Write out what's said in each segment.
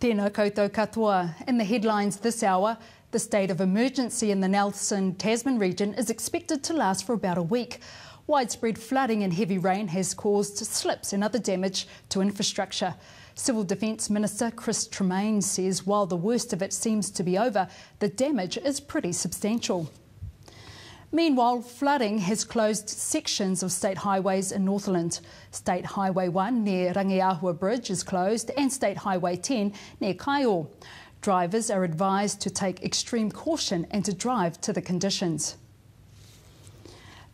Tēnā koutou katoa. In the headlines this hour, the state of emergency in the Nelson-Tasman region is expected to last for about a week. Widespread flooding and heavy rain has caused slips and other damage to infrastructure. Civil Defence Minister Chris Tremaine says while the worst of it seems to be over, the damage is pretty substantial. Meanwhile, flooding has closed sections of state highways in Northland. State Highway 1 near Rangiahua Bridge is closed and State Highway 10 near Kaiō. Drivers are advised to take extreme caution and to drive to the conditions.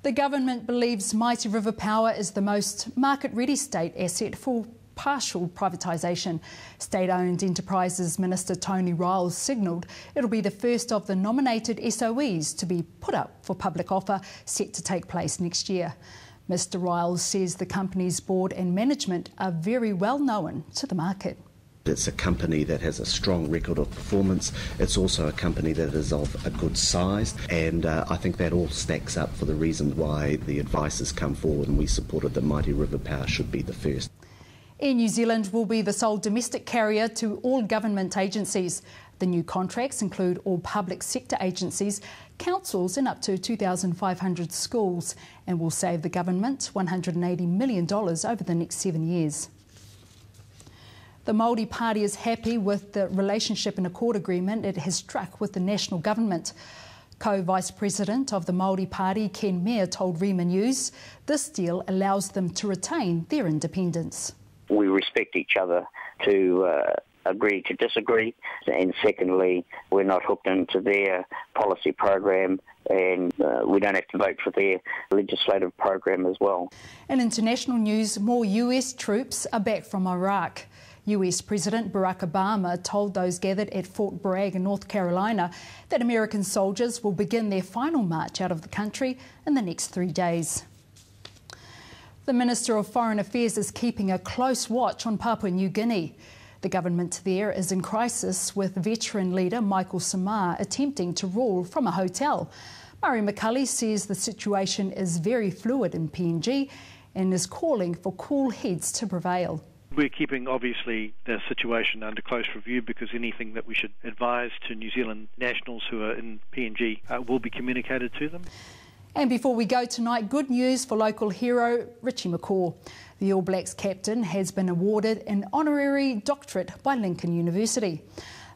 The government believes Mighty River Power is the most market-ready state asset for partial privatisation. State-owned Enterprises Minister Tony Ryles signalled it'll be the first of the nominated SOEs to be put up for public offer, set to take place next year. Mr Ryles says the company's board and management are very well known to the market. It's a company that has a strong record of performance. It's also a company that is of a good size, and I think that all stacks up for the reason why the advice has come forward and we supported that Mighty River Power should be the first. Air New Zealand will be the sole domestic carrier to all government agencies. The new contracts include all public sector agencies, councils and up to 2,500 schools, and will save the government $180 million over the next 7 years. The Maori Party is happy with the relationship and accord agreement it has struck with the national government. Co-Vice President of the Maori Party, Ken Mea, told Rhema News this deal allows them to retain their independence. We respect each other to agree to disagree, and secondly, we're not hooked into their policy program, and we don't have to vote for their legislative program as well. In international news, more US troops are back from Iraq. US President Barack Obama told those gathered at Fort Bragg in North Carolina that American soldiers will begin their final march out of the country in the next 3 days. The Minister of Foreign Affairs is keeping a close watch on Papua New Guinea. The government there is in crisis, with veteran leader Michael Samar attempting to rule from a hotel. Murray McCulley says the situation is very fluid in PNG and is calling for cool heads to prevail. We're keeping, obviously, the situation under close review because anything that we should advise to New Zealand nationals who are in PNG will be communicated to them. And before we go tonight, good news for local hero Richie McCaw. The All Blacks captain has been awarded an honorary doctorate by Lincoln University.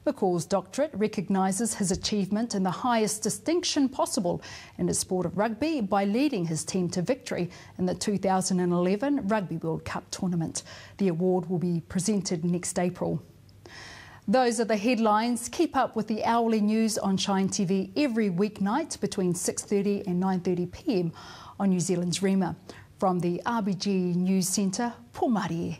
McCaw's doctorate recognises his achievement in the highest distinction possible in the sport of rugby by leading his team to victory in the 2011 Rugby World Cup tournament. The award will be presented next April. Those are the headlines. Keep up with the hourly news on Shine TV every weeknight between 6:30 and 9:30 p.m. on New Zealand's Rhema. From the RBG News Centre, Paul Marie.